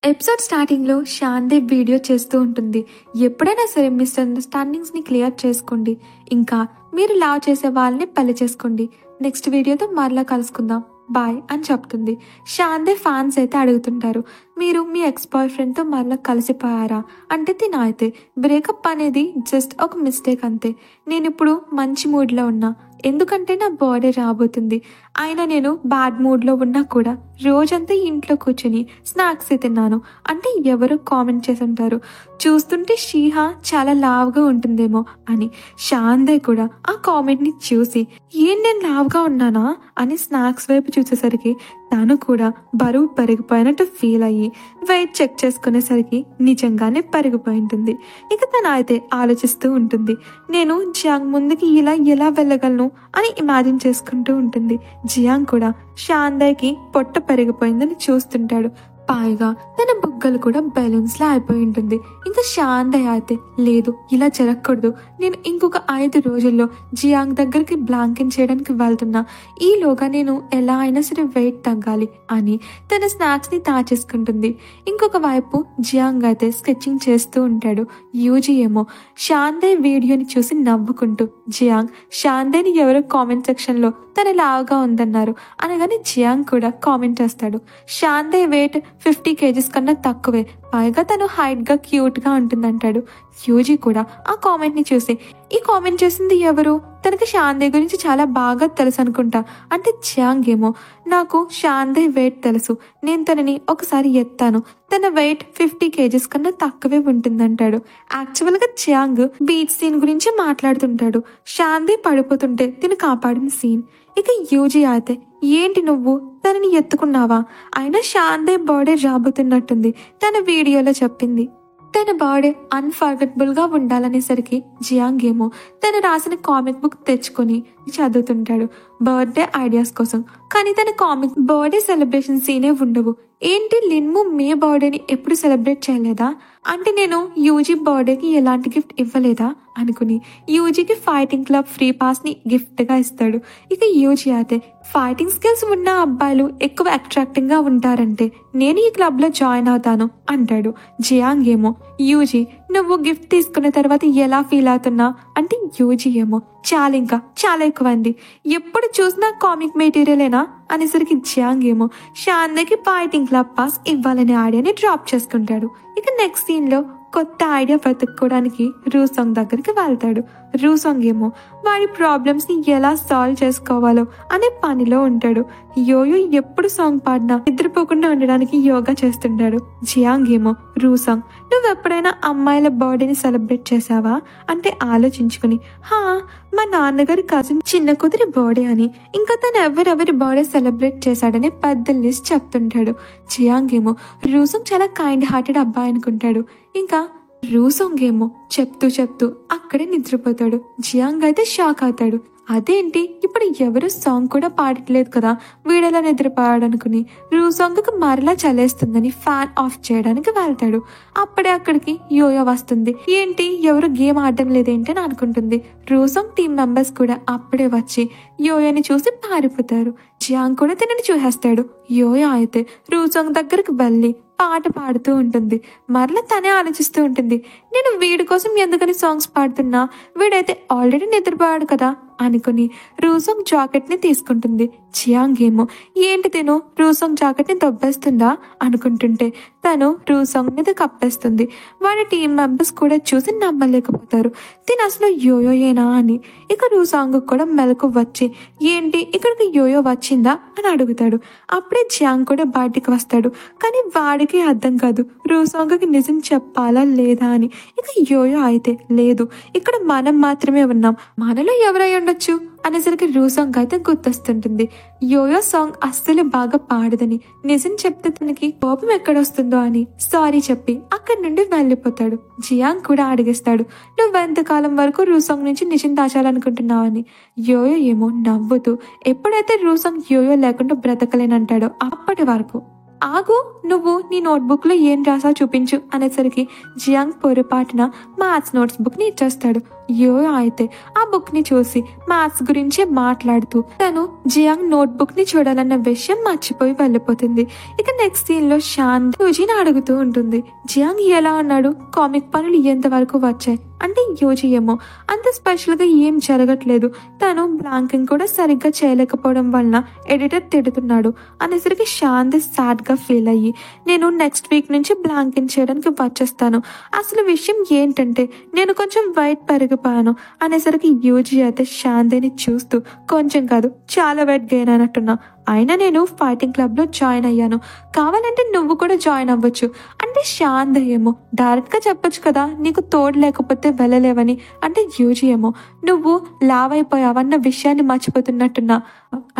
Episode స్టార్టింగ్లో శాంతి video చేస్తూ ఉంటుంది. ఎప్పుడైనా సరే మిస్అండర్స్టాండింగ్స్ని క్లియర్ చేసుకోండి, ఇంకా మీరు లవ్ చేసే వాళ్ళని పెళ్లి చేసుకోండి. నెక్స్ట్ వీడియోతో మరలా కలుసుకుందాం, బాయ్ అని చెప్తుంది. శాంతి ఫ్యాన్స్ అయితే అడుగుతుంటారు, మీరు మీ ఎక్స్ బాయ్ ఫ్రెండ్తో మరలా కలిసిపోయారా అంటే తినైతే బ్రేకప్ అనేది జస్ట్ ఒక మిస్టేక్ అంతే. నేను ఇప్పుడు మంచి మూడ్లో ఉన్నా, ఎందుకంటే నా బర్త్డే రాబోతుంది. అయినా నేను బ్యాడ్ మూడ్లో ఉన్నా కూడా రోజంతా ఇంట్లో కూర్చొని స్నాక్స్ తిన్నాను అంటే ఎవరు కామెంట్ చేసి ఉంటారు, చూస్తుంటే షీహ చాలా లావుగా ఉంటుందేమో అని. శాంతి కూడా ఆ కామెంట్ని చూసి ఏం నేను లావుగా ఉన్నానా అని స్నాక్స్ వైపు చూసేసరికి తను కూడా బరువు పెరిగిపోయినట్టు ఫీల్ అయ్యి వెయిట్ చెక్ చేసుకునేసరికి నిజంగానే పెరిగిపోయి ఉంటుంది. ఇక తను అయితే ఆలోచిస్తూ ఉంటుంది, నేను జియాంగ్ ముందుకి ఇలా ఎలా వెళ్ళగలను అని ఇమాజిన్ చేసుకుంటూ ఉంటుంది. జియాంగ్ కూడా శాంతికి పొట్ట పెరిగిపోయిందని చూస్తుంటాడు. పైగా తన బుగ్గలు కూడా బెలూన్స్ లా అయిపోయి ఉంటుంది. ఇంకా శాంతి అయితే లేదు, ఇలా జరగకూడదు, నేను ఇంకొక 5 రోజుల్లో జియాంగ్ దగ్గరికి బ్లాంకింగ్ చేయడానికి వెళ్తున్నా, ఈలోగా నేను ఎలా అయినా సరే వెయిట్ తగ్గాలి అని తన స్నాక్స్ ని దాచేసుకుంటుంది. ఇంకొక వైపు జియాంగ్ అయితే స్కెచింగ్ చేస్తూ ఉంటాడు. యూజీ ఏమో శాంతి వీడియోని చూసి నవ్వుకుంటూ, జియాంగ్ శాంతిని ఎవరో కామెంట్ సెక్షన్ లో తన లావుగా ఉందన్నారు అనగానే జియాంగ్ కూడా కామెంట్ చేస్తాడు, శాంతి వెయిట్ 50 kgs కన్నా తక్కువే, పైగా తను హైట్ గా క్యూట్ గా ఉంటుందంటాడు. యూజీ కూడా ఆ కామెంట్ ని చూసి, ఈ కామెంట్ చేసింది ఎవరు, తనకి శాంతి గురించి చాలా బాగా తెలుసు అనుకుంటా అంటే జియాంగ్ ఏమో, నాకు శాంతి వెయిట్ తెలుసు, నేను తనని ఒకసారి ఎత్తాను, తన వెయిట్ 50 kgs కన్నా తక్కువే ఉంటుందంటాడు. యాక్చువల్ గా జియాంగ్ బీచ్ సీన్ గురించి మాట్లాడుతుంటాడు, శాంతి పడిపోతుంటే తిను కాపాడిన సీన్. ఇక యూజీ అయితే, ఏంటి నువ్వు తనని ఎత్తుకున్నావా, అయినా శాంతి బర్త్డే రాబోతున్నట్టుంది, తన వీడియోలో చెప్పింది. తన బర్త్డే అన్ఫర్గెటబుల్ గా ఉండాలనేసరికి జియాంగ్ ఏమో తను రాసిన కామిక్ బుక్ తెచ్చుకొని చదువుతుంటాడు బర్త్డే ఐడియాస్ కోసం. కానీ తన కామిక్ బర్త్డే సెలబ్రేషన్ సీనే ఉండవు. ఏంటి లిన్ము మే బర్త్డేని ఎప్పుడు సెలబ్రేట్ చేయలేదా అంటే, నేను యూజీ బర్త్డేకి ఎలాంటి గిఫ్ట్ ఇవ్వలేదా అనుకుని యూజీకి ఫైటింగ్ క్లబ్ ఫ్రీ పాస్ ని గిఫ్ట్ గా ఇస్తాడు. ఇక యూజీ అయితే, ఫైటింగ్ స్కిల్స్ ఉన్న అబ్బాయిలు ఎక్కువ అట్రాక్టింగ్ గా ఉంటారంటే నేను ఈ క్లబ్ లో జాయిన్ అవుతాను అంటాడు. జియాంగ్ ఏమో, యూజీ నువ్వు గిఫ్ట్ తీసుకున్న తర్వాత ఎలా ఫీల్ అవుతున్నా అంటే యూజీ ఏమో, చాలా ఎక్కువ అండి, ఎప్పుడు చూసినా కామిక్ మెటీరియలేనా అనేసరికి జియాంగ్ ఏమో శాంతికి ఫైటింగ్ క్లబ్ పాస్ ఇవ్వాలనే ఐడియాని డ్రాప్ చేసుకుంటాడు. ఇక నెక్స్ట్ సీన్ లో కొత్త ఐడియా వెతుక్కోవడానికి రూసాంగ్ దగ్గరికి వెళ్తాడు. రూసాంగ్ ఏమో వాడి ప్రాబ్లమ్స్ ని ఎలా సాల్వ్ చేసుకోవాలో అనే పనిలో ఉంటాడు. యోయో ఎప్పుడు సాంగ్ పాడినా నిద్రపోకుండా ఉండడానికి యోగా చేస్తుంటాడు. జియాంగ్ ఏమో, రూసాంగ్ నువ్వు ఎప్పుడైనా అమ్మాయిల బర్త్డేని సెలబ్రేట్ చేసావా అంటే ఆలోచించుకుని, హా మా నాన్నగారి కజిన్ చిన్న కూతురి బర్త్డే అని, ఇంకా తను ఎవరెవరి బర్త్డే సెలబ్రేట్ చేశాడని పెద్ద లిస్ట్ చెప్తుంటాడు. జియాంగ్ ఏమో రూసాంగ్ చాలా కైండ్ హార్టెడ్ అబ్బాయి అనుకుంటాడు. ఇంకా రూసాంగ్ ఏమో చెప్తూ అక్కడే నిద్రపోతాడు. జియాంగ్ అయితే షాక్ అవుతాడు, అదేంటి ఇప్పుడు ఎవరు సాంగ్ కూడా పాడట్లేదు కదా, వీడెలా నిద్రపోయాడు అనుకుని రూసాంగ్ కు మరలా చలేస్తుందని ఫ్యాన్ ఆఫ్ చేయడానికి వెళ్తాడు. అప్పుడే అక్కడికి యోయో వస్తుంది. ఏంటి ఎవరు గేమ్ ఆడడం లేదేంటి అని అనుకుంటుంది. రూసాంగ్ టీం మెంబర్స్ కూడా అప్పుడే వచ్చి యోయోని చూసి పారిపోతారు. జియాంగ్ కూడా తనని చూసేస్తాడు. యోయో అయితే రూసాంగ్ దగ్గరికి వెళ్ళి పాట పాడుతూ ఉంటుంది. మరలా తనే ఆలోచిస్తూ ఉంటుంది, నేను వీడి కోసం ఎందుకని సాంగ్స్ పాడుతున్నా, వీడైతే ఆల్రెడీ నిద్రపోయాడు కదా అనుకుని రూసాంగ్ జాకెట్ ని తీసుకుంటుంది. జియాంగ్ ఏమో, ఏంటి తిను రూసాంగ్ జాకెట్ ని దొబ్బేస్తుందా అనుకుంటుంటే తను రూసాంగ్ మీద కప్పేస్తుంది. వాడి టీం మెంబర్స్ కూడా చూసి నమ్మలేకపోతారు, తిను అసలు యోయోయేనా అని. ఇక రూసాంగ్ కూడా మెలకు వచ్చి, ఏంటి ఇక్కడికి యోయో వచ్చిందా అని అడుగుతాడు. అప్పుడే జియాంగ్ కూడా బయటికి వస్తాడు. కానీ వాడికి అర్థం కాదు రూసాంగ్ కి నిజం చెప్పాలా లేదా అని. ఇక యోయో అయితే, లేదు ఇక్కడ మనం మాత్రమే ఉన్నాం, మనలో ఎవరై ఉండొచ్చు అనేసరికి రూసాంగ్ అయితే గుర్తొస్తుంటుంది. యోయో సాంగ్ అస్సలు బాగా పాడదని, నిజం చెప్తే తనకి కోపం ఎక్కడొస్తుందో అని సారీ చెప్పి అక్కడి నుండి వెళ్ళిపోతాడు. జియాంగ్ కూడా అడిగేస్తాడు, నువ్వెంతకాలం వరకు రూసాంగ్ నుంచి నిజం దాచాలనుకుంటున్నావని. యోయో ఏమో నవ్వుతూ, ఎప్పుడైతే రూసాంగ్ యోయో లేకుండా బ్రతకలేనంటాడో అప్పటి వరకు ఆగు, నువ్వు నీ నోట్బుక్ లో ఏం రాసావు చూపించు అనేసరికి జియాంగ్ పొరపాటున మ్యాథ్స్ నోట్స్ బుక్ ని ఇచ్చేస్తాడు. యో అయితే ఆ బుక్ ని చూసి మ్యాథ్స్ గురించి మాట్లాడుతూ తను జియాంగ్ నోట్ బుక్ ని చూడాలన్న విషయం మర్చిపోయి వెళ్ళిపోతుంది. ఇక నెక్స్ట్ సీన్ లో శాంత్ యూజీని అడుగుతూ ఉంటుంది, జియాంగ్ ఎలా ఉన్నాడు, కామిక్ పనులు ఎంతవరకు వచ్చాయి అంటే యూజీ ఏమో అంత స్పెషల్ గా ఏం జరగట్లేదు, తను బ్లాంకింగ్ కూడా సరిగ్గా చేయలేకపోవడం వలన ఎడిటర్ తిడుతున్నాడు అనేసరికి శాంత్ సాడ్ గా ఫీల్ అయ్యి, నేను నెక్స్ట్ వీక్ నుంచి బ్లాంకింగ్ చేయడానికి వచ్చేస్తాను, అసలు విషయం ఏంటంటే నేను కొంచెం వెయిట్ పెరిగిపోయాను అనేసరికి యూజీ అయితే శాంతిని చూస్తూ, కొంచెం కాదు చాలా వెయిట్ గెయిన్ అయినట్టున్నా, అయినా నేను ఫైటింగ్ క్లబ్ లో జాయిన్ అయ్యాను, కావాలంటే నువ్వు కూడా జాయిన్ అవ్వచ్చు అంటే శాంత ఏమో డైరెక్ట్ గా చెప్పొచ్చు కదా నీకు తోడు లేకపోతే వెళ్ళలేవని, అంటే యూజీ ఏమో నువ్వు లావ్ అయిపోయావన్న విషయాన్ని మర్చిపోతున్నట్టున్నా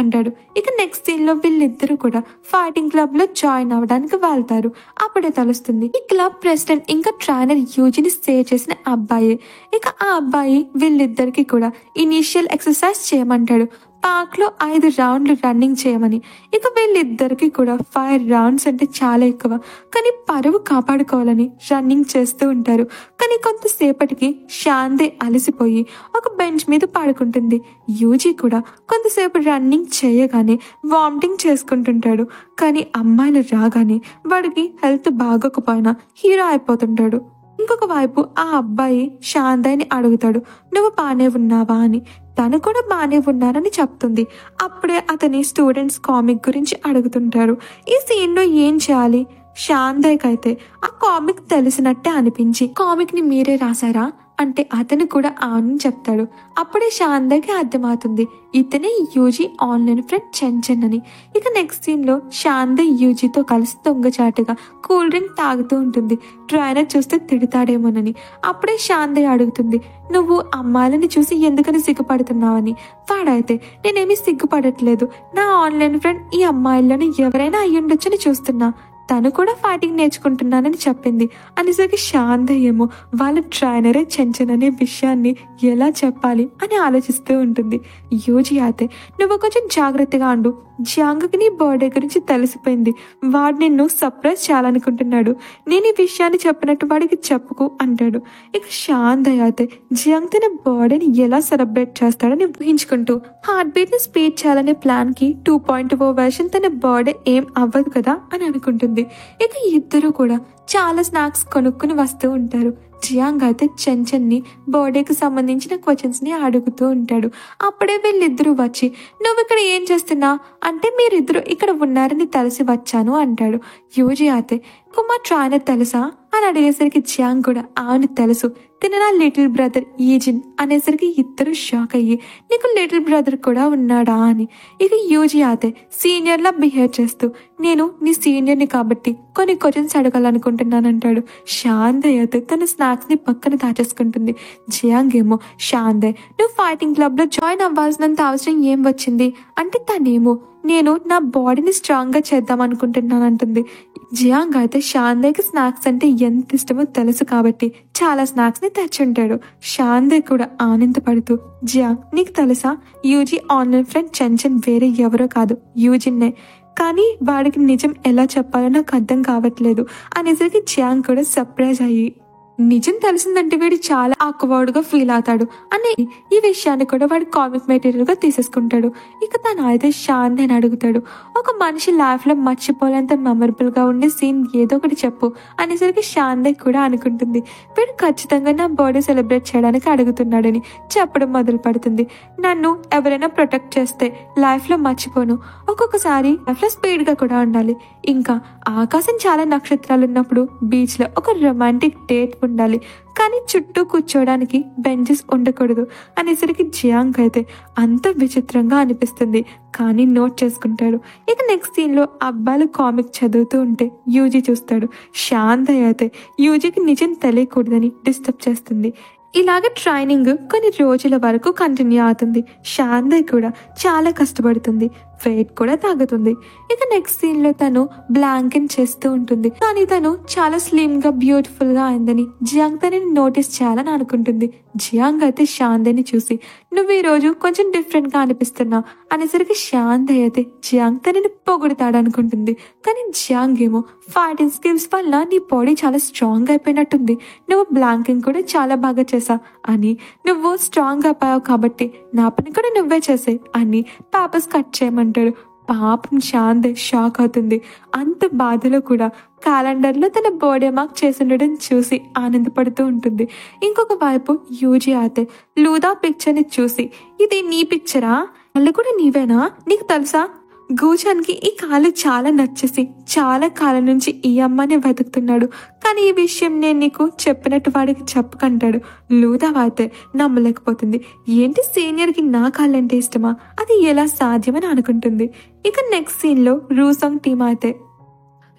అంటాడు. ఇక నెక్స్ట్ సీన్ లో వీళ్ళిద్దరూ కూడా ఫైటింగ్ క్లబ్ లో జాయిన్ అవ్వడానికి వెళ్తారు. అప్పుడే తెలుస్తుంది ఈ క్లబ్ ప్రెసిడెంట్ ఇంకా ట్రైనర్ యూజీని సేవ్ చేసిన అబ్బాయి. ఇక ఆ అబ్బాయి వీళ్ళిద్దరికి కూడా ఇనీషియల్ ఎక్సర్సైజ్ చేయమంటాడు, పార్క్ లో 5 రౌండ్లు రన్నింగ్ చేయమని. ఇక వీళ్ళిద్దరికి కూడా 5 రౌండ్స్ అంటే చాలా ఎక్కువ, కానీ పరువు కాపాడుకోవాలని రన్నింగ్ చేస్తూ ఉంటారు. కానీ కొంతసేపటికి శాంతే అలసిపోయి ఒక బెంచ్ మీద పడుకుంటుంది. యూజీ కూడా కొంతసేపు రన్నింగ్ చేయగానే వామిటింగ్ చేసుకుంటుంటాడు. కానీ అమ్మాయిలు రాగానే వాడికి హెల్త్ బాగోకపోయినా హీరో అయిపోతుంటాడు. ఇంకొక వైపు ఆ అబ్బాయి శాంతని అడుగుతాడు, నువ్వు బానే ఉన్నావా అని. తను కూడా బానే ఉన్నారని చెప్తుంది. అప్పుడే అతని స్టూడెంట్స్ కామిక్ గురించి అడుగుతుంటారు. ఈ సీన్ లో ఏం చేయాలి, శాంతకైతే ఆ కామిక్ తెలిసినట్టే అనిపించి, కామిక్ ని మీరే రాసారా అంటే అతను కూడా అవునని చెప్తాడు. అప్పుడే శాంతకి అర్థమవుతుంది ఇతనే యూజీ ఆన్లైన్ ఫ్రెండ్ చెంచన్ అని. ఇక నెక్స్ట్ సీన్ లో శాంత యూజీతో కలిసి దొంగచాటుగా కూల్ డ్రింక్ తాగుతూ ఉంటుంది. ట్రైనర్ చూస్తే తిడతాడేమోనని. అప్పుడే శాంత అడుగుతుంది, నువ్వు అమ్మాయిలని చూసి ఎందుకని సిగ్గుపడుతున్నావని. వాడైతే నేనేమి సిగ్గుపడట్లేదు, నా ఆన్లైన్ ఫ్రెండ్ ఈ అమ్మాయిలను ఎవరైనా అయ్యుండొచ్చని చూస్తున్నా, తను కూడా ఫైటింగ్ నేర్చుకుంటున్నానని చెప్పింది అనేసరికి శాంత ఏమో వాళ్ళ ట్రైనరే చెంచన్ అనే విషయాన్ని ఎలా చెప్పాలి అని ఆలోచిస్తూ ఉంటుంది. యూజీ అయితే నువ్వు కొంచెం జాగ్రత్తగా ఉండు, జియాంగ్కి నీ బర్త్డే గురించి తెలిసిపోయింది, వాడు నిన్ను సర్ప్రైజ్ చేయాలనుకుంటున్నాడు, నేను ఈ విషయాన్ని చెప్పినట్టు వాడికి చెప్పుకు అంటాడు. ఇక శాంత అయితే జియాంగ్ తన బర్త్డేని ఎలా సెలబ్రేట్ చేస్తాడని ఊహించుకుంటూ హార్ట్ బీట్ ని స్పీడ్ చేయాలనే ప్లాన్ కి 2.0 వెర్షన్ తన బర్త్డే ఏం అవ్వదు కదా అని అనుకుంటుంది. ఇక ఇద్దరు కూడా చాలా స్నాక్స్ కొనుక్కుని వస్తూ ఉంటారు. జియాంగ్ అయితే చెంచన్ ని బర్త్డేకి సంబంధించిన క్వశ్చన్స్ ని అడుగుతూ ఉంటాడు. అప్పుడే వీళ్ళిద్దరూ వచ్చి, నువ్వు ఇక్కడ ఏం చేస్తున్నా అంటే మీరిద్దరు ఇక్కడ ఉన్నారని తెలిసి వచ్చాను అంటాడు. యూజీ అయితే మా ట్రైనర్ తెలుసా అని అడిగేసరికి జియాంగ్ కూడా అవును తెలుసు, తిన నా లిటిల్ బ్రదర్ ఈజిన్ అనేసరికి ఇద్దరు షాక్ అయ్యి, నీకు లిటిల్ బ్రదర్ కూడా ఉన్నాడా అని. ఇక యూజీ అయితే సీనియర్ లా బిహేవ్ చేస్తూ, నేను నీ సీనియర్ ని కాబట్టి కొన్ని క్వశ్చన్స్ అడగాలనుకుంటున్నానంటాడు. శాంత్ అయితే తన స్నాక్స్ ని పక్కన దాచేసుకుంటుంది. జియాంగ్ ఏమో, శాంత్ నువ్వు ఫైటింగ్ క్లబ్ లో జాయిన్ అవ్వాల్సినంత అవసరం ఏం వచ్చింది అంటే, తనేమో నేను నా బాడీని స్ట్రాంగ్ గా చేద్దాం అనుకుంటున్నానంటుంది. జియాంగ్ అయితే శాంతకి స్నాక్స్ అంటే ఎంత ఇష్టమో తెలుసు కాబట్టి చాలా స్నాక్స్ ని తెచ్చుంటాడు. శాంత కూడా ఆనందపడుతూ, జియాంగ్ నీకు తెలుసా యూజీ ఆన్లైన్ ఫ్రెండ్ చెంచన్ వేరే ఎవరో కాదు యూజిన్నే, కానీ వాడికి నిజం ఎలా చెప్పాలో నాకు అర్థం కావట్లేదు అనేసరికి జియాంగ్ కూడా సర్ప్రైజ్ అయ్యి, నిజం తెలిసిందంటే వీడు చాలా ఆక్వర్డ్ గా ఫీల్ అవుతాడు అని ఈ విషయాన్ని కూడా వాడు కామిక్ మెటీరియల్ గా తీసేసుకుంటాడు. ఇక తను అయితే శాంత్ అని అడుగుతాడు, ఒక మనిషి లైఫ్ లో మర్చిపోలేంత మెమరబుల్ గా ఉండే సీన్ ఏదో ఒకటి చెప్పు అనేసరికి శాంత్ కూడా అనుకుంటుంది, వీడు ఖచ్చితంగా నా బర్త్డే సెలబ్రేట్ చేయడానికి అడుగుతున్నాడని చెప్పడం మొదలు పెడుతుంది. నన్ను ఎవరైనా ప్రొటెక్ట్ చేస్తే లైఫ్ లో మర్చిపోను, ఒక్కొక్కసారి లైఫ్ లో స్పీడ్ గా కూడా ఉండాలి, ఇంకా ఆకాశం చాలా నక్షత్రాలు ఉన్నప్పుడు బీచ్ లో ఒక రొమాంటిక్ డేట్ ఉండాలి, కానీ చుట్టూ కూర్చోడానికి బెంచెస్ ఉండకూడదు అనేసరికి జియాంగ్ అయితే అంత విచిత్రంగా అనిపిస్తుంది, కానీ నోట్ చేసుకుంటాడు. ఇక నెక్స్ట్ సీన్ లో అబ్బాయిలు కామిక్ చదువుతూ ఉంటే యూజీ చూస్తాడు. శాంత అయితే యూజీకి నిజం తెలియకూడదని డిస్టర్బ్ చేస్తుంది. ఇలాగ ట్రైనింగ్ కొన్ని రోజుల వరకు కంటిన్యూ అవుతుంది. శాంత కూడా చాలా కష్టపడుతుంది. వెయిట్ కూడా తగ్గుతుంది. ఇక నెక్స్ట్ సీన్ లో తను బ్లాంకెన్ చేస్తూ ఉంటుంది. కానీ తను చాలా స్లిమ్ గా బ్యూటిఫుల్ గా అయిందని జియాంగ్ తనని నోటీస్ చేయాలని అనుకుంటుంది. జియాంగ్ అయితే శాంతిని చూసి నువ్వు ఈ రోజు కొంచెం డిఫరెంట్ గా అనిపిస్తున్నావు అనేసరికి శాంతి అయితే జియాంగ్ తనని పొగుడుతాడు అనుకుంటుంది. కానీ జియాంగ్ ఏమో ఫైటింగ్ స్కిల్స్ వల్ల నీ బాడీ చాలా స్ట్రాంగ్ అయిపోయినట్టుంది, నువ్వు బ్లాంకింగ్ కూడా చాలా బాగా చేసావు అని, నువ్వు స్ట్రాంగ్ అయిపోయావు కాబట్టి నా పని కూడా నువ్వే చేసే అని పేపర్స్ కట్ చేయమంటాడు. పాపం శాంతి షాక్ అవుతుంది. అంత బాధలో కూడా క్యాలెండర్ లో తన బర్త్డే మార్క్ చేసిండడం చూసి ఆనందపడుతూ ఉంటుంది. ఇంకొక వైపు యూజీ అయితే లూదా పిక్చర్ ని చూసి ఇది నీ పిక్చరా, వాళ్ళు కూడా నీవేనా, నీకు తెలుసా గూచాన్ కి ఈ కాలు చాలా నచ్చేసి చాలా కాలం నుంచి ఈ అమ్మని వెతుకుతున్నాడు, కానీ ఈ విషయం నేను నీకు చెప్పినట్టు వాడికి చెప్పకంటాడు. లూదా అయితే నమ్మలేకపోతుంది. ఏంటి సీనియర్ కి నా కాళ్ళంటే ఇష్టమా, అది ఎలా సాధ్యమని అనుకుంటుంది. ఇక నెక్స్ట్ సీన్ లో రూసాంగ్ టీమ్ అయితే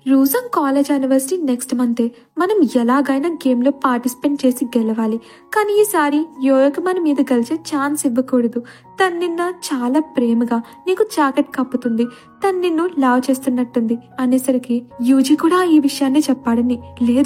రూసాంగ్ కాలేజ్ యానివర్సరీ నెక్స్ట్ మంతే, మనం ఎలాగైనా గేమ్ లో పార్టిసిపేట్ చేసి గెలవాలి, కానీ ఈసారి యోయోకి మన మీద గెలిచే ఛాన్స్ ఇవ్వకూడదు. తను నిన్న చాలా ప్రేమగా నీకు జాకెట్ కప్పుతుంది, తను నిన్ను లవ్ చేస్తున్నట్టుంది అనేసరికి యూజీ కూడా ఈ విషయాన్ని చెప్పాడని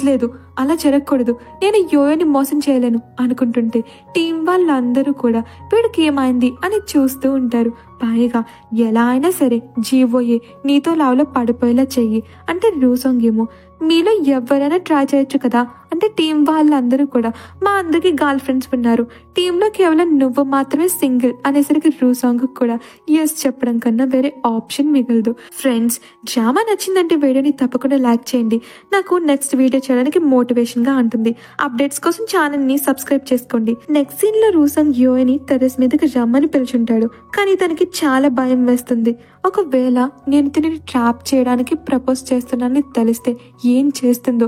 లేదు అలా జరగకూడదు, నేను యోయోని మోసం చేయలేను అనుకుంటుంటే టీం వాళ్ళందరూ కూడా వీడికి ఏమైంది అని చూస్తూ ఉంటారు. పైగా ఎలా అయినా సరే జీవోయే నీతో లావులో పడిపోయేలా చెయ్యి అంటే రూసాంగ్ ఏమో మీలో ఎవరైనా ట్రై చేయొచ్చు కదా అంటే టీం వాళ్ళందరూ కూడా మా అందరికి గర్ల్ ఫ్రెండ్స్ ఉన్నారు, టీంలో కేవలం నువ్వు మాత్రమే సింగిల్ అనేసరికి రూసాంగ్ కూడా ఎస్ చెప్పడం కన్నా వేరే ఆప్షన్ మిగలదు. ఫ్రెండ్స్, డ్రామా నచ్చిందంటే వీడియోని తప్పకుండా లైక్ చేయండి, నాకు నెక్స్ట్ వీడియో చేయడానికి మోటివేషన్ గా ఉంటుంది. అప్డేట్స్ కోసం ఛానల్ ని సబ్స్క్రైబ్ చేసుకోండి. నెక్స్ట్ సీన్ లో రూసాంగ్ యోని టెర్రస్ మీదకి రమ్మని పిలుచుంటాడు, కానీ తనకి చాలా భయం వేస్తుంది. ఒకవేళ నేను తిని ట్రాప్ చేయడానికి ప్రపోజ్ చేస్తున్నానని తెలిస్తే ఏం చేస్తుందో,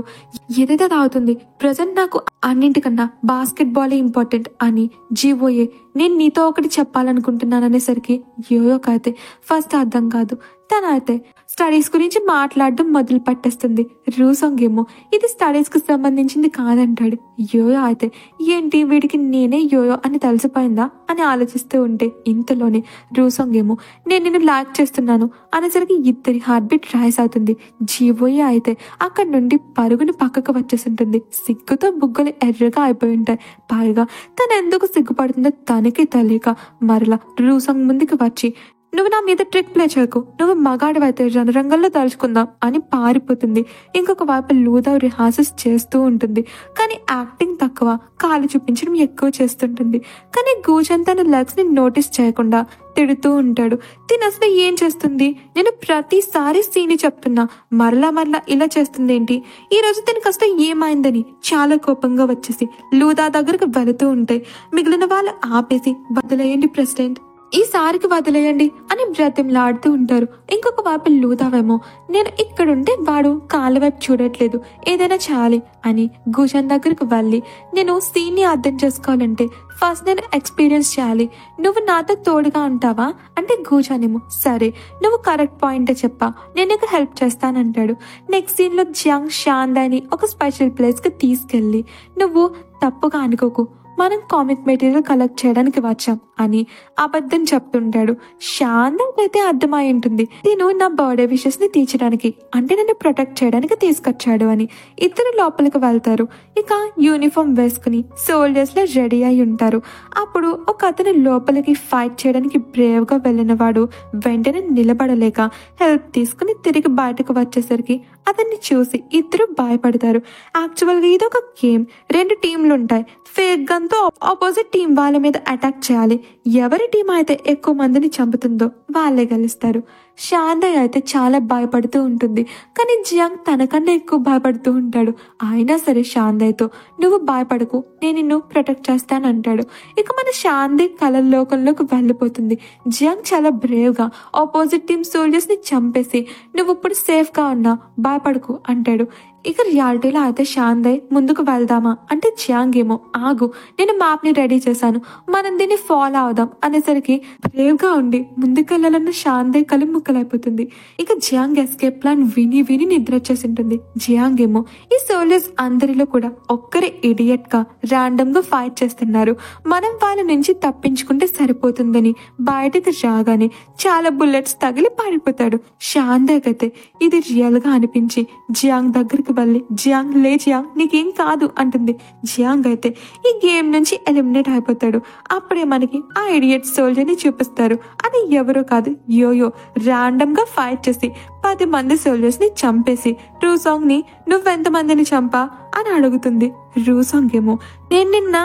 ఏదైతే తాగుతుంది. ప్రజెంట్ నాకు అన్నింటికన్నా బాస్కెట్ బాలే ఇంపార్టెంట్ అని జీవోయే నేను నీతో ఒకటి చెప్పాలనుకుంటున్నాను అనేసరికి యోయోకైతే ఫస్ట్ అర్థం కాదు. తనైతే స్టడీస్ గురించి మాట్లాడడం మొదలు పట్టేస్తుంది. రూసాంగ్ ఏమో ఇది స్టడీస్ కి సంబంధించింది కాదంటాడు. యోయో అయితే ఏంటి వీడికి నేనే యోయో అని తెలిసిపోయిందా అని ఆలోచిస్తూ ఉంటే ఇంతలోనే రూసాంగ్ ఏమో నేను నిన్ను లాక్ చేస్తున్నాను అనేసరికి ఇద్దరి హార్ట్ బీట్ రైస్ అవుతుంది. జీవోయే అయితే అక్కడి నుండి పరుగుని పక్కకు వచ్చేసింటుంది. సిగ్గుతో బుగ్గలు ఎర్రగా అయిపోయి ఉంటాయి. పైగా తను ఎందుకు సిగ్గుపడుతుందో తనకి తెలియక మరలా రూసాంగ్ ముందుకు వచ్చి నువ్వు నా మీద ట్రిక్ ప్లే చేయకు, నువ్వు మగాడివైతే రణరంగంలో తలుచుకుందాం అని పారిపోతుంది. ఇంకొక వైపు లూదా రిహార్సల్స్ చేస్తూ ఉంటుంది, కానీ యాక్టింగ్ తక్కువ, కాలు చూపించడం ఎక్కువ చేస్తుంటుంది. కానీ గూచన్ తన లెగ్స్ ని నోటీస్ చేయకుండా తిడుతూ ఉంటాడు. తిను అసలు ఏం చేస్తుంది, నేను ప్రతిసారి సీని చెప్తున్నా మరలా ఇలా చేస్తుంది ఏంటి, ఈ రోజు తినకు అసలు ఏమైందని చాలా కోపంగా వచ్చేసి లూదా దగ్గరకు వెళుతూ ఉంటాయి. మిగిలిన వాళ్ళు ఆపేసి వదిలేయండి ప్రెసిడెంట్, ఈసారికి వదిలేయండి అని బ్రతిమలాడుతూ ఉంటారు. ఇంకొక వైపు లూదావేమో నేను ఇక్కడుంటే వాడు కాళ్ళ వైపు చూడట్లేదు, ఏదైనా చేయాలి అని గూచన్ దగ్గరకు వెళ్ళి నేను సీన్ని అర్థం చేసుకోవాలంటే ఫస్ట్ నేను ఎక్స్పీరియన్స్ చేయాలి, నువ్వు నాతో తోడుగా ఉంటావా అంటే గూచనేమో సరే నువ్వు కరెక్ట్ పాయింట్ చెప్పా, నేను నీకు హెల్ప్ చేస్తానంటాడు. నెక్స్ట్ సీన్ లో జియాంగ్ శాందాని ఒక స్పెషల్ ప్లేస్ కి తీసుకెళ్ళి నువ్వు తప్పుగా అనుకోకు, మనం కామిక్ మెటీరియల్ కలెక్ట్ చేయడానికి వచ్చాం అని అబద్ధం చెప్తుంటాడు. శాంతంగా అయితే అర్థమై ఉంటుంది నేను నా బర్త్డే విషెస్ ని తీర్చడానికి అంటే నన్ను ప్రొటెక్ట్ చేయడానికి తీసుకొచ్చాడు అని. ఇద్దరు లోపలికి వెళ్తారు. ఇక యూనిఫామ్ వేసుకుని సోల్జర్స్ లో రెడీ అయి ఉంటారు. అప్పుడు ఒక అతను లోపలికి ఫైట్ చేయడానికి బ్రేవ్ గా వెళ్ళిన వాడు వెంటనే నిలబడలేక హెల్ప్ తీసుకుని తిరిగి బయటకు వచ్చేసరికి అతన్ని చూసి ఇద్దరు భయపడతారు. యాక్చువల్ గా ఇది ఒక గేమ్, 2 టీంలు ఉంటాయి. ఫేక్ గన్ తో ఆపోజిట్ టీం వాళ్ళ మీద అటాక్ చేయాలి. ఎవరి టీం అయితే ఎక్కువ మందిని చంపుతుందో వాళ్ళే గెలుస్తారు. శాందయ్ అయితే చాలా భయపడుతూ ఉంటుంది, కానీ జియాంగ్ తనకన్నా ఎక్కువ భయపడుతూ ఉంటాడు. అయినా సరే శాందయ్తో నువ్వు భయపడకు, నేను నిన్ను ప్రొటెక్ట్ చేస్తానంటాడు. ఇక మన శాందయ్ కలల లోకంలోకి వెళ్ళిపోతుంది. జియాంగ్ చాలా బ్రేవ్ గా ఆపోజిట్ టీం సోల్జర్స్ ని చంపేసి నువ్వు ఇప్పుడు సేఫ్ గా ఉన్నా భయపడకు అంటాడు. ఇక రియాలిటీలో అయితే శాందయ్ ముందుకు వెళ్దామా అంటే జియాంగ్ ఏమో ఆగు, నేను మ్యాప్ ని రెడీ చేశాను, మనం దీన్ని ఫాలో అవుదాం అనేసరికి బ్రేవ్ గా ఉండి ముందుకెళ్లాలన్న శాందయ్ కళ్ళు ముక్కలైపోతుంది. ఇక జియాంగ్ ఎస్కేప్ ప్లాన్ విని విని నిద్ర వచ్చేసి ఉంటుంది. జియాంగ్ ఏమో ఈ సోల్జర్స్ అందరిలో కూడా ఒక్కరే ఇడియట్ గా ర్యాండమ్ గా ఫైట్ చేస్తున్నారు, మనం వాళ్ళ నుంచి తప్పించుకుంటే సరిపోతుందని బయటకు రాగానే చాలా బుల్లెట్స్ తగిలి పడిపోతాడు. షాందాకి అయితే ఇది రియల్ గా అనిపించి జియాంగ్ దగ్గరికి వెళ్ళి, జియాంగ్ లే జియాంగ్ నీకేం కాదు అంటుంది. జియాంగ్ అయితే ఈ గేమ్ నుంచి ఎలిమినేట్ అయిపోతాడు. అప్పుడే మనకి ఆ ఇడియట్ సోల్జర్ ని చూపిస్తారు. అది ఎవరో కాదు, యోయో ర్యాండమ్ గా ఫైట్ చేసి 10 మంది సోల్జర్స్ ని చంపేసి రూసాంగ్ ని నువ్వెంత మందిని చంపా అని అడుగుతుంది. రూసాంగ్ ఏమో నేను నిన్న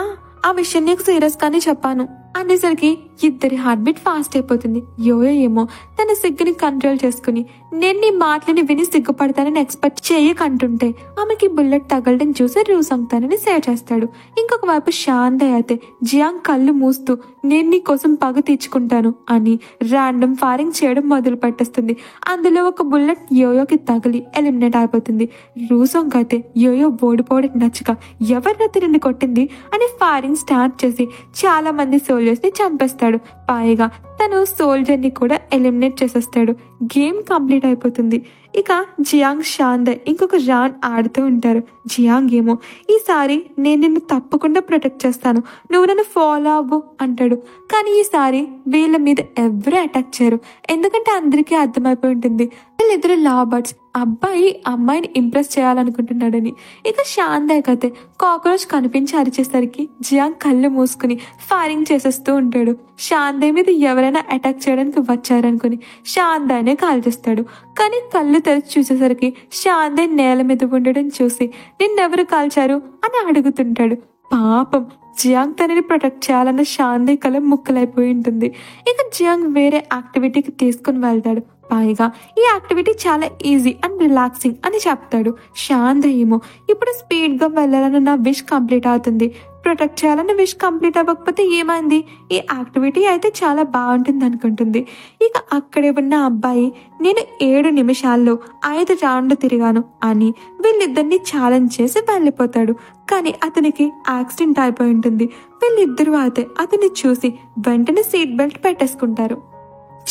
ఆ విషయం నీకు సీరియస్ గానే చెప్పాను అనేసరికి ఇద్దరి హార్ట్ బీట్ ఫాస్ట్ అయిపోతుంది. యోయో ఏమో తన సిగ్గుని కంట్రోల్ చేసుకుని నేను నీ మాటలని విని సిగ్గుపడతానని ఎక్స్పెక్ట్ చేయకంటుంటే ఆమెకి బుల్లెట్ తగలడం చూసి రూసాంగ్ తనని సేవ్ చేస్తాడు. ఇంకొక వైపు శాందయ్ అయితే జియాంగ్ కళ్ళు మూస్తూ నేను నీ కోసం పగ తీర్చుకుంటాను అని ర్యాండమ్ ఫైరింగ్ చేయడం మొదలు పెట్టేస్తుంది. అందులో ఒక బుల్లెట్ యోయోకి తగిలి ఎలిమినేట్ అయిపోతుంది. రూసాంగ్ అయితే యోయో ఓడిపోవడం నచ్చక ఎవరినో తిరిగి కొట్టింది అని ఫైరింగ్ స్టార్ట్ చేసి చాలా మంది సోల్జర్స్ ని చంపేస్తాడు. పైగా తను సోల్జర్ ని కూడా ఎలిమినేట్ చేసేస్తాడు. గేమ్ కంప్లీట్ అయిపోతుంది. ఇక జియాంగ్ శాందయ్ ఇంకొక రౌండ్ ఆడుతూ ఉంటారు. జియాంగ్ ఏమో ఈసారి నేను నిన్ను తప్పకుండా ప్రొటెక్ట్ చేస్తాను, నువ్వు నన్ను ఫాలో అవ్వు అంటాడు. కానీ ఈసారి వీళ్ళ మీద ఎవరు అటాక్ చేయరు, ఎందుకంటే అందరికీ అర్థమైపోయి ఉంటుంది వీళ్ళిద్దరు లవ్ బర్డ్స్, అబ్బాయి అమ్మాయిని ఇంప్రెస్ చేయాలనుకుంటున్నాడని. ఇక శాందయ్ అయితే కాక్రోచ్ కనిపించి అరిచేసరికి జియాంగ్ కళ్ళు మూసుకుని ఫైరింగ్ చేసేస్తూ ఉంటాడు. శాందయ్ మీద ఎవరైనా అటాక్ చేయడానికి వచ్చారనుకుని శాందయ్నే కాల్చేస్తాడు. కానీ కళ్ళు తెరిచి చూసేసరికి శాందయ్ నేల మీద ఉండడం చూసి నిన్నెవరు కాల్చారు అని అడుగుతుంటాడు. పాపం జియాంగ్ తనని ప్రొటెక్ట్ చేయాలన్న శాందయ్ కళ ముక్కలైపోయి ఉంటుంది. ఇక జియాంగ్ వేరే యాక్టివిటీకి తీసుకుని వెళ్తాడు. పైగా ఈ యాక్టివిటీ చాలా ఈజీ అండ్ రిలాక్సింగ్ అని చెప్తాడు. శాందయ్ ఏమో ఇప్పుడు స్పీడ్ గా వెళ్ళాలన్న నా విష్ కంప్లీట్ అవుతుంది, ప్రొటెక్ట్ చేయాలన్న విష్ కంప్లీట్ అవ్వకపోతే ఏమైంది, ఈ యాక్టివిటీ అయితే చాలా బాగుంటుంది అనుకుంటుంది. ఇక అక్కడే ఉన్న అబ్బాయి నేను 7 నిమిషాల్లో 5 రౌండ్లు తిరిగాను అని వీళ్ళిద్దరిని ఛాలెంజ్ చేసి వెళ్ళిపోతాడు. కానీ అతనికి యాక్సిడెంట్ అయిపోయి ఉంటుంది. వీళ్ళిద్దరూ అయితే అతన్ని చూసి వెంటనే సీట్ బెల్ట్ పెట్టేసుకుంటారు.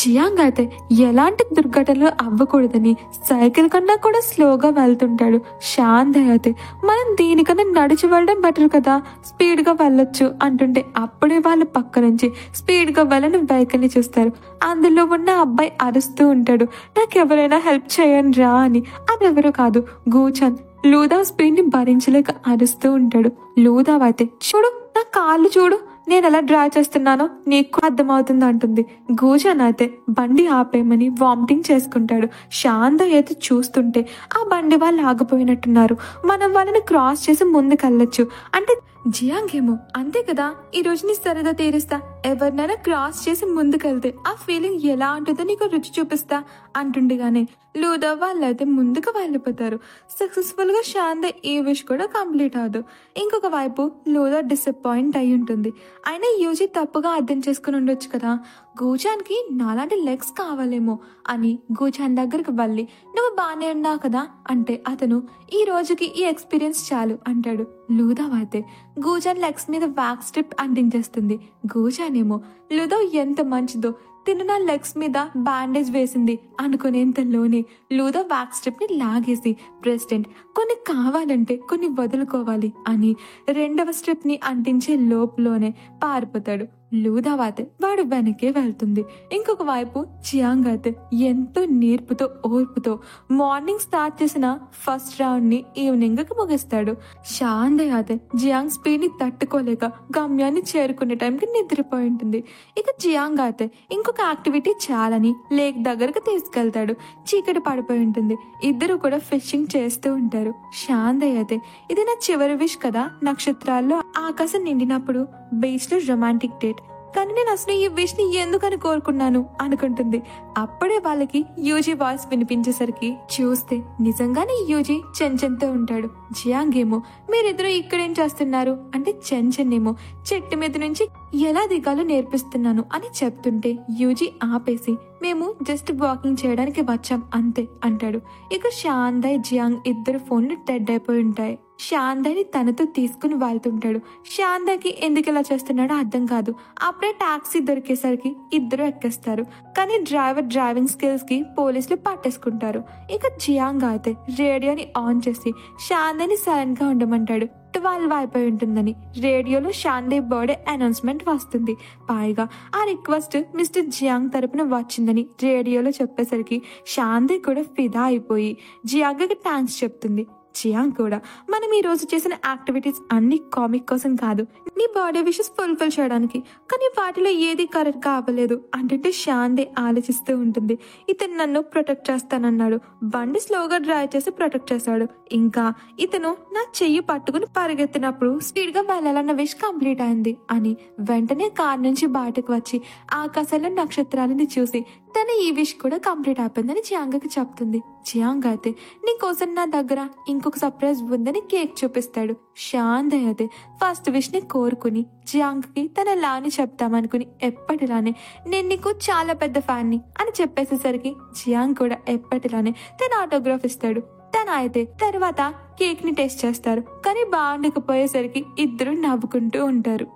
జియాంగ్ అయితే ఎలాంటి దుర్ఘటనలు అవ్వకూడదని సైకిల్ కన్నా కూడా స్లోగా వెళ్తుంటాడు. శాందయ్ అయితే మనం దీనికన్నా నడిచి వెళ్ళడం బెటర్ కదా, స్పీడ్ గా వెళ్ళొచ్చు అంటుంటే అప్పుడే వాళ్ళ పక్క నుంచి స్పీడ్ గా వెళ్ళని వెహికల్ ని చూస్తారు. అందులో ఉన్న అబ్బాయి అరుస్తూ ఉంటాడు, నాకెవరైనా హెల్ప్ చేయండి రా అని. అదెవరూ కాదు, గూచన్. లూదా స్పీడ్ ని భరించలేక అరుస్తూ ఉంటాడు. లూదా అయితే చూడు నా కాళ్ళు చూడు, నేను ఎలా డ్రైవ్ చేస్తున్నానో నీకు అర్థమవుతుంది అంటుంది. గూజన్ అయితే బండి ఆపేయమని వామిటింగ్ చేసుకుంటాడు. శాందయ్ అయితే చూస్తుంటే ఆ బండి వాళ్ళు ఆగిపోయినట్టున్నారు, మనం వాళ్ళని క్రాస్ చేసి ముందుకెళ్ళొచ్చు అంటే జియాంగ్ ఏమో అంతే కదా, ఈ రోజు నీ సరదా తీరుస్తా, ఎవరినైనా క్రాస్ చేసి ముందుకెళ్తే ఆ ఫీలింగ్ ఎలా ఉంటుందో నీకు రుచి చూపిస్తా అంటుండగానే లూదా వాళ్ళైతే ముందుకు వెళ్ళిపోతారు. సక్సెస్ఫుల్ గా శాందయ్ ఈ విష్ కూడా కంప్లీట్ అవదు. ఇంకొక వైపు లూదా డిసప్పాయింట్ అయి ఉంటుంది. అయినా యూజీ తప్పుగా అర్థం చేసుకుని ఉండొచ్చు కదా, గూజాన్ కి నాలాంటి లెగ్స్ కావాలేమో అని గూజాన్ దగ్గరికి వెళ్ళి నువ్వు బానే ఉన్నావు కదా అంటే అతను ఈ రోజుకి ఈ ఎక్స్పీరియన్స్ చాలు అంటాడు. లూదా అయితే గూజాన్ లెగ్స్ మీద వ్యాక్స్ స్ట్రిప్ అంటించేస్తుంది. గూజాన్ ఏమో లూదా ఎంత మంచిదో, తిను నా లెగ్స్ మీద బ్యాండేజ్ వేసింది అనుకునేంతలోనే లూదా వ్యాక్స్ స్ట్రిప్ ని లాగేసి ప్రెసిడెంట్ కొన్ని కావాలంటే కొన్ని వదులుకోవాలి అని 2వ స్ట్రిప్ ని అంటించే లోపులోనే పారిపోతాడు. లూదా అయితే వాడు వెనకే వెళ్తుంది. ఇంకొక వైపు జియాంగ్ అయితే ఎంతో నేర్పుతో ఓర్పుతో మార్నింగ్ స్టార్ట్ చేసిన ఫస్ట్ రౌండ్ ని ఈవినింగ్ కి ముగిస్తాడు. శాందయ్ అయితే జియాంగ్ స్పీడ్ ని తట్టుకోలేక గమ్యాన్ని చేరుకునే టైంకి నిద్రపోయి ఉంటుంది. ఇక జియాంగ్ అయితే ఇంకొక యాక్టివిటీ చాలని లేక్ దగ్గరకు తీసుకెళ్తాడు. చీకటి పడిపోయి ఉంటుంది. ఇద్దరు కూడా ఫిషింగ్ చేస్తూ ఉంటారు. శాందయ్ అయితే ఇది నా చివరి విష్ కదా, నక్షత్రాల్లో ఆకాశం నిండినప్పుడు బీచ్ లో రొమాంటిక్ డేట్, కానీ నేను అసలు ఈ విష్ ని ఎందుకని కోరుకున్నాను అనుకుంటుంది. అప్పుడే వాళ్ళకి యూజీ వాయిస్ వినిపించేసరికి చూస్తే నిజంగానే యూజీ చెంచన్తో ఉంటాడు. జియాంగ్ ఏమో మీరిద్దరూ ఇక్కడేం చేస్తున్నారు అంటే చెంచన్ ఏమో చెట్టు మీద నుంచి ఎలా దిగాలో నేర్పిస్తున్నాను అని చెప్తుంటే యూజీ ఆపేసి మేము జస్ట్ వాకింగ్ చేయడానికి వచ్చాం అంతే అంటాడు. ఇక శాందయ్ జియాంగ్ ఇద్దరు ఫోన్లు డెడ్ అయిపోయి ఉంటాయి. శాందని తనతో తీసుకుని వెళ్తుంటాడు. శాందకి ఎందుకు ఇలా చేస్తున్నాడో అర్థం కాదు. అప్పుడే టాక్సీ దొరికేసరికి ఇద్దరు ఎక్కేస్తారు. కానీ డ్రైవర్ డ్రైవింగ్ స్కిల్స్ కి పోలీసులు పట్టేసుకుంటారు. ఇక జియాంగ్ అయితే రేడియోని ఆన్ చేసి శాందని సైలెంట్ గా ఉండమంటాడు. 12 అయిపోయి ఉంటుందని. రేడియోలో శాందే బర్త్డే అనౌన్స్మెంట్ వస్తుంది. పైగా ఆ రిక్వెస్ట్ మిస్టర్ జియాంగ్ తరపున వచ్చిందని రేడియోలో చెప్పేసరికి శాందే కూడా ఫిదా అయిపోయి జియాంగ్కి థ్యాంక్స్ చెప్తుంది. జియాంగ్ కూడా మనం ఈ రోజు చేసిన యాక్టివిటీస్ అన్ని కామిక్ కోసం కాదు, నీ బర్త్డే విషెస్ ఫుల్ఫిల్ చేయడానికి, కానీ వాటిలో ఏది కరెక్ట్ గా అవ్వలేదు అంటే శాందే ఆలోచిస్తూ ఉంటుంది. ఇతను నన్ను ప్రొటెక్ట్ చేస్తానన్నాడు, బండి స్లోగా డ్రైవ్ చేసి ప్రొటెక్ట్ చేశాడు. ఇంకా ఇతను నా చెయ్యి పట్టుకుని పరిగెత్తినప్పుడు స్పీడ్ గా వెళ్ళాలన్న విష్ కంప్లీట్ అయింది అని వెంటనే కార్ నుంచి బయటకు వచ్చి ఆకాశంలో నక్షత్రాలని చూసి తన ఈ విష్ కూడా కంప్లీట్ అయిపోయిందని జియాంగ్కి చెప్తుంది. జియాంగ్ అయితే నీకోసం నా దగ్గర ఇంకొక సర్ప్రైజ్ ఉందని కేక్ చూపిస్తాడు. శాంత్ అయితే ఫస్ట్ విష్ ని కోరుకుని జియాంగ్ కి తన లాని చెప్తామనుకుని ఎప్పటిలానే నేను నీకు చాలా పెద్ద ఫ్యాన్ ని అని చెప్పేసేసరికి జియాంగ్ కూడా ఎప్పటిలానే తన ఆటోగ్రాఫ్ ఇస్తాడు. తన అయితే తర్వాత కేక్ ని టేస్ట్ చేస్తారు. కానీ బాగుండకపోయేసరికి ఇద్దరు నవ్వుకుంటూ ఉంటారు.